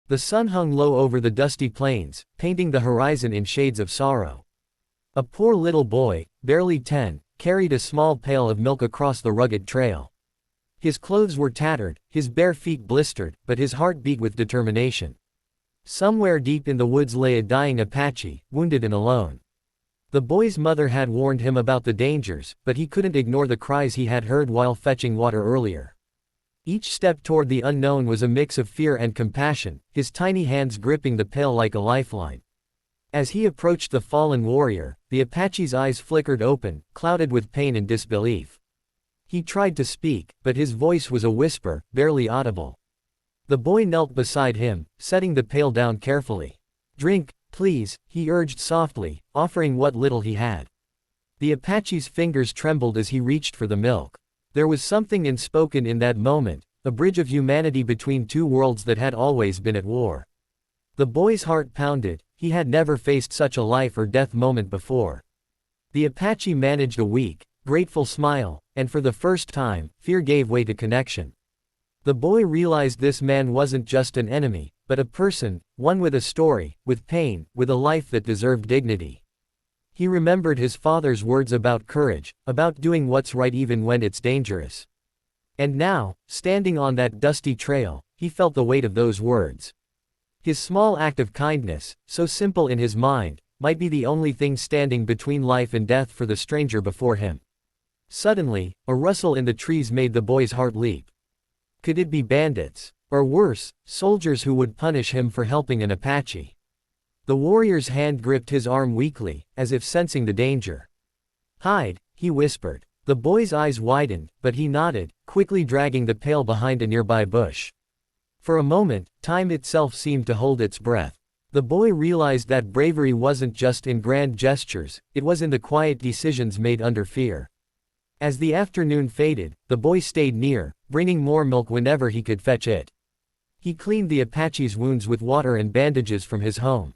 The sun hung low over the dusty plains, painting the horizon in shades of sorrow. A poor little boy, barely 10, carried a small pail of milk across the rugged trail. His clothes were tattered, his bare feet blistered, but his heart beat with determination. Somewhere deep in the woods lay a dying Apache, wounded and alone. The boy's mother had warned him about the dangers, but he couldn't ignore the cries he had heard while fetching water earlier. Each step toward the unknown was a mix of fear and compassion, his tiny hands gripping the pail like a lifeline. As he approached the fallen warrior, the Apache's eyes flickered open, clouded with pain and disbelief. He tried to speak, but his voice was a whisper, barely audible. The boy knelt beside him, setting the pail down carefully. "Drink, please," he urged softly, offering what little he had. The Apache's fingers trembled as he reached for the milk. There was something unspoken in that moment, a bridge of humanity between two worlds that had always been at war. The boy's heart pounded, he had never faced such a life or death moment before. The Apache managed a weak, grateful smile, and for the first time, fear gave way to connection. The boy realized this man wasn't just an enemy, but a person, one with a story, with pain, with a life that deserved dignity. He remembered his father's words about courage, about doing what's right even when it's dangerous. And now, standing on that dusty trail, he felt the weight of those words. His small act of kindness, so simple in his mind, might be the only thing standing between life and death for the stranger before him. Suddenly, a rustle in the trees made the boy's heart leap. Could it be bandits? Or worse, soldiers who would punish him for helping an Apache? The warrior's hand gripped his arm weakly, as if sensing the danger. "Hide," he whispered. The boy's eyes widened, but he nodded, quickly dragging the pail behind a nearby bush. For a moment, time itself seemed to hold its breath. The boy realized that bravery wasn't just in grand gestures, it was in the quiet decisions made under fear. As the afternoon faded, the boy stayed near, bringing more milk whenever he could fetch it. He cleaned the Apache's wounds with water and bandages from his home.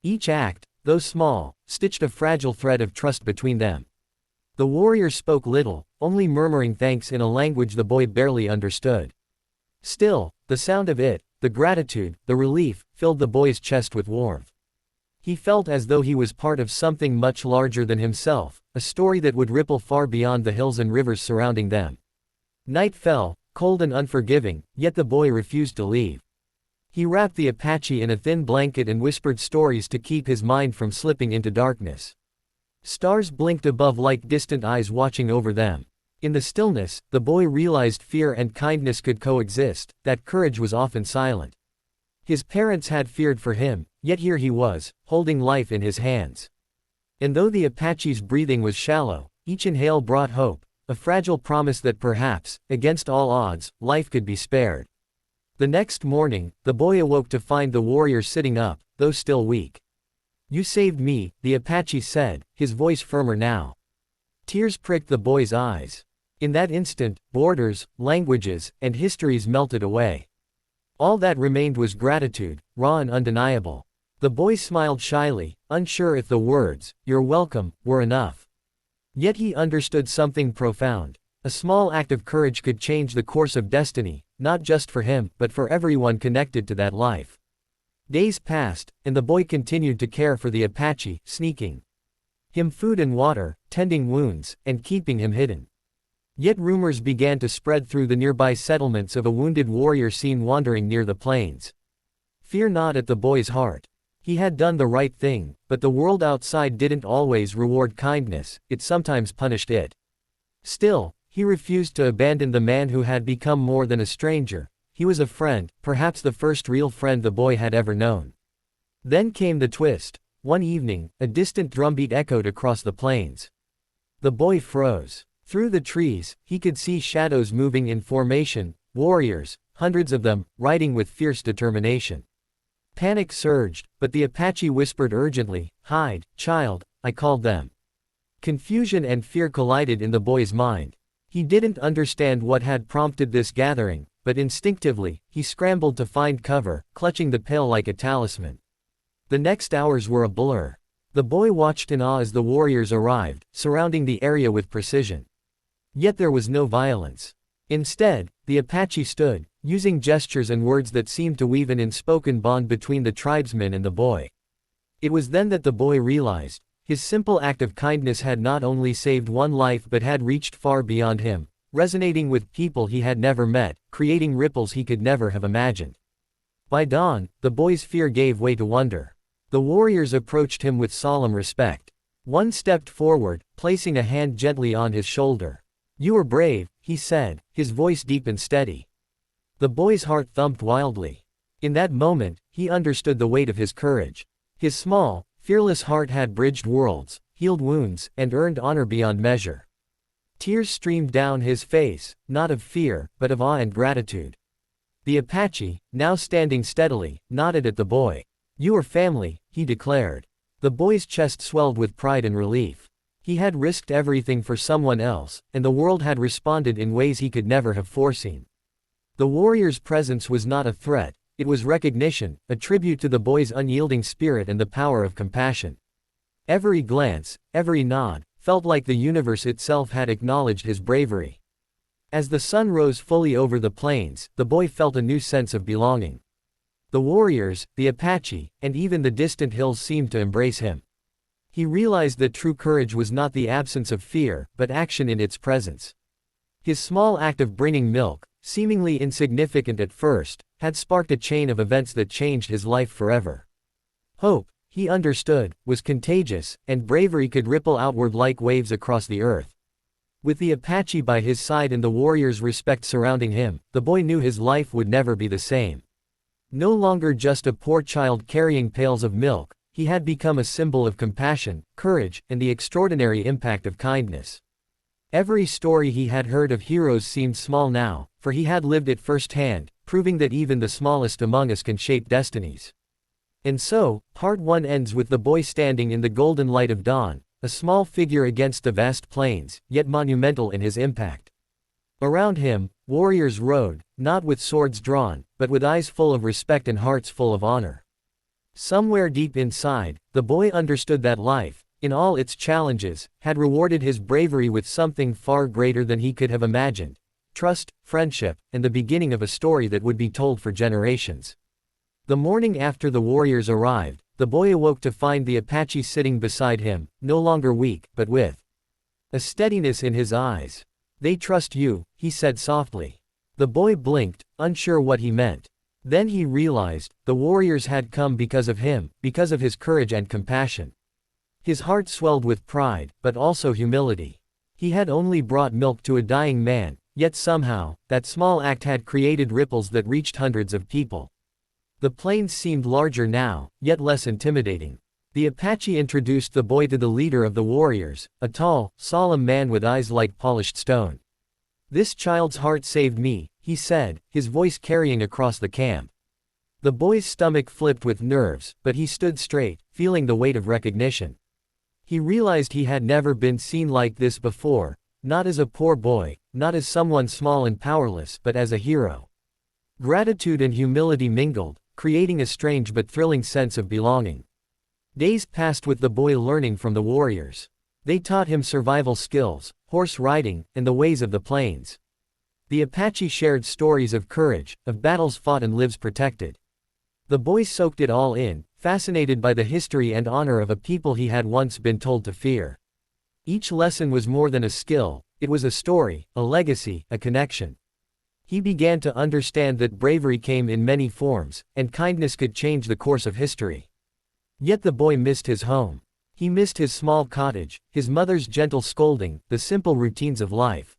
Each act, though small, stitched a fragile thread of trust between them. The warrior spoke little, only murmuring thanks in a language the boy barely understood. Still, the sound of it, the gratitude, the relief, filled the boy's chest with warmth. He felt as though he was part of something much larger than himself, a story that would ripple far beyond the hills and rivers surrounding them. Night fell, cold and unforgiving, yet the boy refused to leave. He wrapped the Apache in a thin blanket and whispered stories to keep his mind from slipping into darkness. Stars blinked above like distant eyes watching over them. In the stillness, the boy realized fear and kindness could coexist, that courage was often silent. His parents had feared for him, yet here he was, holding life in his hands. And though the Apache's breathing was shallow, each inhale brought hope, a fragile promise that perhaps, against all odds, life could be spared. The next morning, the boy awoke to find the warrior sitting up, though still weak. "You saved me," the Apache said, his voice firmer now. Tears pricked the boy's eyes. In that instant, borders, languages, and histories melted away. All that remained was gratitude, raw and undeniable. The boy smiled shyly, unsure if the words, "You're welcome," were enough. Yet he understood something profound. A small act of courage could change the course of destiny, not just for him, but for everyone connected to that life. Days passed, and the boy continued to care for the Apache, sneaking him food and water, tending wounds, and keeping him hidden. Yet rumors began to spread through the nearby settlements of a wounded warrior seen wandering near the plains. Fear gnawed at the boy's heart. He had done the right thing, but the world outside didn't always reward kindness, it sometimes punished it. Still, he refused to abandon the man who had become more than a stranger. He was a friend, perhaps the first real friend the boy had ever known. Then came the twist. One evening, a distant drumbeat echoed across the plains. The boy froze. Through the trees, he could see shadows moving in formation, warriors, hundreds of them, riding with fierce determination. Panic surged, but the Apache whispered urgently, "Hide, child, I called them." Confusion and fear collided in the boy's mind. He didn't understand what had prompted this gathering, but instinctively, he scrambled to find cover, clutching the pail like a talisman. The next hours were a blur. The boy watched in awe as the warriors arrived, surrounding the area with precision. Yet there was no violence. Instead, the Apache stood, using gestures and words that seemed to weave an unspoken bond between the tribesman and the boy. It was then that the boy realized, his simple act of kindness had not only saved one life but had reached far beyond him, resonating with people he had never met, creating ripples he could never have imagined. By dawn, the boy's fear gave way to wonder. The warriors approached him with solemn respect. One stepped forward, placing a hand gently on his shoulder. "You are brave," he said, his voice deep and steady. The boy's heart thumped wildly. In that moment, he understood the weight of his courage. His small, fearless heart had bridged worlds, healed wounds, and earned honor beyond measure. Tears streamed down his face, not of fear, but of awe and gratitude. The Apache, now standing steadily, nodded at the boy. "You are family," he declared. The boy's chest swelled with pride and relief. He had risked everything for someone else, and the world had responded in ways he could never have foreseen. The warrior's presence was not a threat, it was recognition, a tribute to the boy's unyielding spirit and the power of compassion. Every glance, every nod, felt like the universe itself had acknowledged his bravery. As the sun rose fully over the plains, the boy felt a new sense of belonging. The warriors, the Apache, and even the distant hills seemed to embrace him. He realized that true courage was not the absence of fear, but action in its presence. His small act of bringing milk, seemingly insignificant at first, had sparked a chain of events that changed his life forever. Hope, he understood, was contagious, and bravery could ripple outward like waves across the earth. With the Apache by his side and the warriors' respect surrounding him, the boy knew his life would never be the same. No longer just a poor child carrying pails of milk, he had become a symbol of compassion, courage, and the extraordinary impact of kindness. Every story he had heard of heroes seemed small now, for he had lived it firsthand, proving that even the smallest among us can shape destinies. And so, part 1 ends with the boy standing in the golden light of dawn, a small figure against the vast plains, yet monumental in his impact. Around him, warriors rode, not with swords drawn, but with eyes full of respect and hearts full of honor. Somewhere deep inside, the boy understood that life, in all its challenges, had rewarded his bravery with something far greater than he could have imagined: trust, friendship, and the beginning of a story that would be told for generations. The morning after the warriors arrived, the boy awoke to find the Apache sitting beside him, no longer weak, but with a steadiness in his eyes. "They trust you," he said softly. The boy blinked, unsure what he meant. Then he realized, the warriors had come because of him, because of his courage and compassion. His heart swelled with pride, but also humility. He had only brought milk to a dying man, yet somehow, that small act had created ripples that reached hundreds of people. The plains seemed larger now, yet less intimidating. The Apache introduced the boy to the leader of the warriors, a tall, solemn man with eyes like polished stone. "This child's heart saved me," he said, his voice carrying across the camp. The boy's stomach flipped with nerves, but he stood straight, feeling the weight of recognition. He realized he had never been seen like this before, not as a poor boy, not as someone small and powerless, but as a hero. Gratitude and humility mingled, creating a strange but thrilling sense of belonging. Days passed with the boy learning from the warriors. They taught him survival skills, horse riding, and the ways of the plains. The Apache shared stories of courage, of battles fought and lives protected. The boy soaked it all in, fascinated by the history and honor of a people he had once been told to fear. Each lesson was more than a skill, it was a story, a legacy, a connection. He began to understand that bravery came in many forms, and kindness could change the course of history. Yet the boy missed his home. He missed his small cottage, his mother's gentle scolding, the simple routines of life.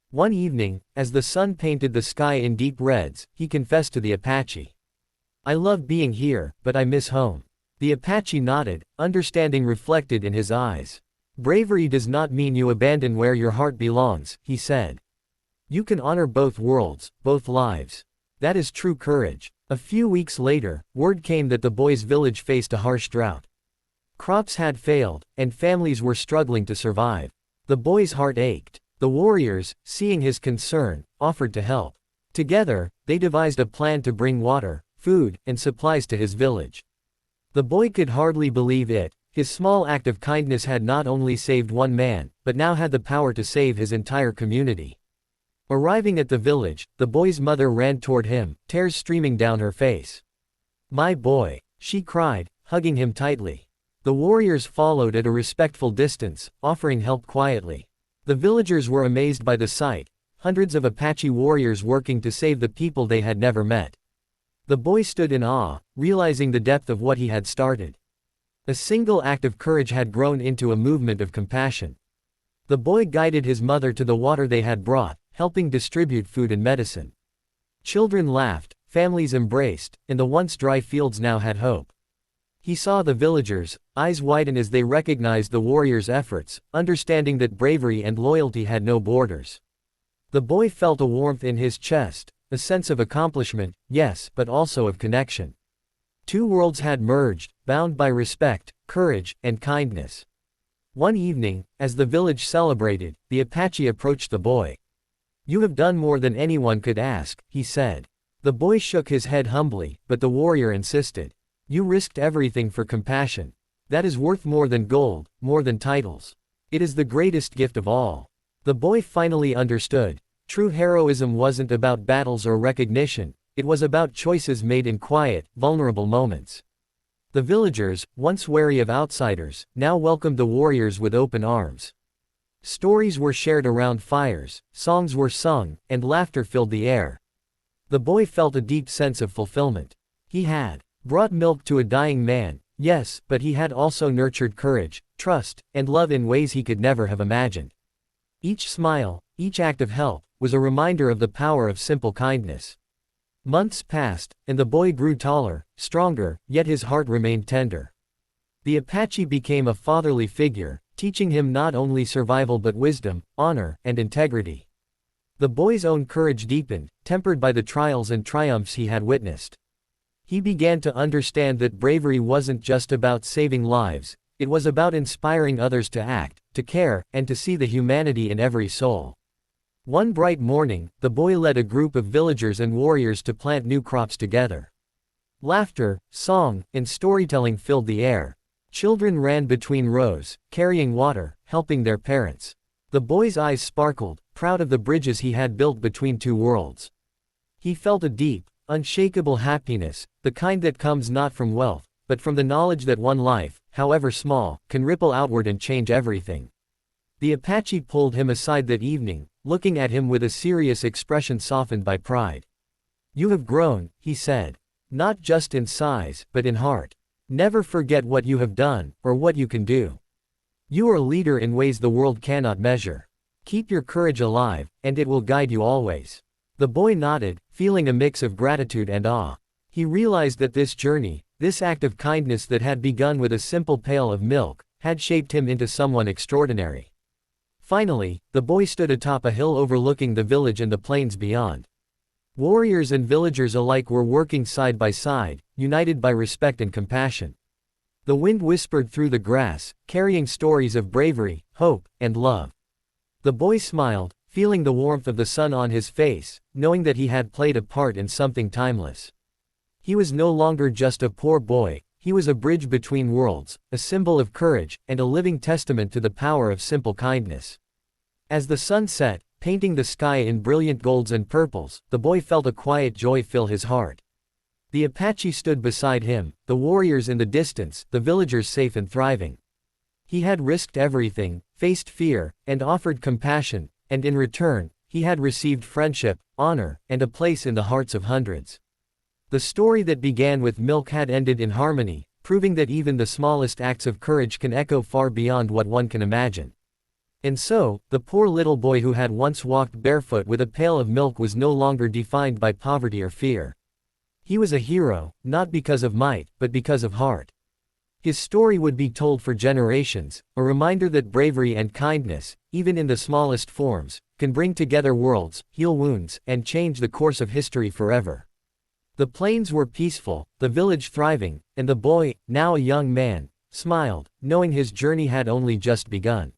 One evening, as the sun painted the sky in deep reds, he confessed to the Apache. "I love being here, but I miss home." The Apache nodded, understanding reflected in his eyes. "Bravery does not mean you abandon where your heart belongs," he said. "You can honor both worlds, both lives. That is true courage." A few weeks later, word came that the boy's village faced a harsh drought. Crops had failed, and families were struggling to survive. The boy's heart ached. The warriors, seeing his concern, offered to help. Together, they devised a plan to bring water, food, and supplies to his village. The boy could hardly believe it. His small act of kindness had not only saved one man, but now had the power to save his entire community. Arriving at the village, the boy's mother ran toward him, tears streaming down her face. "My boy," she cried, hugging him tightly. The warriors followed at a respectful distance, offering help quietly. The villagers were amazed by the sight, hundreds of Apache warriors working to save the people they had never met. The boy stood in awe, realizing the depth of what he had started. A single act of courage had grown into a movement of compassion. The boy guided his mother to the water they had brought, helping distribute food and medicine. Children laughed, families embraced, and the once dry fields now had hope. He saw the villagers' eyes widen as they recognized the warriors' efforts, understanding that bravery and loyalty had no borders. The boy felt a warmth in his chest, a sense of accomplishment, yes, but also of connection. Two worlds had merged, bound by respect, courage, and kindness. One evening, as the village celebrated, the Apache approached the boy. "You have done more than anyone could ask," he said. The boy shook his head humbly, but the warrior insisted. "You risked everything for compassion. That is worth more than gold, more than titles. It is the greatest gift of all." The boy finally understood. True heroism wasn't about battles or recognition, it was about choices made in quiet, vulnerable moments. The villagers, once wary of outsiders, now welcomed the warriors with open arms. Stories were shared around fires, songs were sung, and laughter filled the air. The boy felt a deep sense of fulfillment. He had brought milk to a dying man, yes, but he had also nurtured courage, trust, and love in ways he could never have imagined. Each smile, each act of help, was a reminder of the power of simple kindness. Months passed, and the boy grew taller, stronger, yet his heart remained tender. The Apache became a fatherly figure, teaching him not only survival but wisdom, honor, and integrity. The boy's own courage deepened, tempered by the trials and triumphs he had witnessed. He began to understand that bravery wasn't just about saving lives, it was about inspiring others to act, to care, and to see the humanity in every soul. One bright morning, the boy led a group of villagers and warriors to plant new crops together. Laughter, song, and storytelling filled the air. Children ran between rows, carrying water, helping their parents. The boy's eyes sparkled, proud of the bridges he had built between two worlds. He felt a deep, unshakable happiness, the kind that comes not from wealth, but from the knowledge that one life, however small, can ripple outward and change everything. The Apache pulled him aside that evening, looking at him with a serious expression softened by pride. "You have grown," he said. "Not just in size, but in heart. Never forget what you have done, or what you can do. You are a leader in ways the world cannot measure. Keep your courage alive, and it will guide you always." The boy nodded, feeling a mix of gratitude and awe. He realized that this journey, this act of kindness that had begun with a simple pail of milk, had shaped him into someone extraordinary. Finally, the boy stood atop a hill overlooking the village and the plains beyond. Warriors and villagers alike were working side by side, united by respect and compassion. The wind whispered through the grass, carrying stories of bravery, hope, and love. The boy smiled, feeling the warmth of the sun on his face, knowing that he had played a part in something timeless. He was no longer just a poor boy, he was a bridge between worlds, a symbol of courage, and a living testament to the power of simple kindness. As the sun set, painting the sky in brilliant golds and purples, the boy felt a quiet joy fill his heart. The Apache stood beside him, the warriors in the distance, the villagers safe and thriving. He had risked everything, faced fear, and offered compassion, and in return, he had received friendship, honor, and a place in the hearts of hundreds. The story that began with milk had ended in harmony, proving that even the smallest acts of courage can echo far beyond what one can imagine. And so, the poor little boy who had once walked barefoot with a pail of milk was no longer defined by poverty or fear. He was a hero, not because of might, but because of heart. His story would be told for generations, a reminder that bravery and kindness, even in the smallest forms, can bring together worlds, heal wounds, and change the course of history forever. The plains were peaceful, the village thriving, and the boy, now a young man, smiled, knowing his journey had only just begun.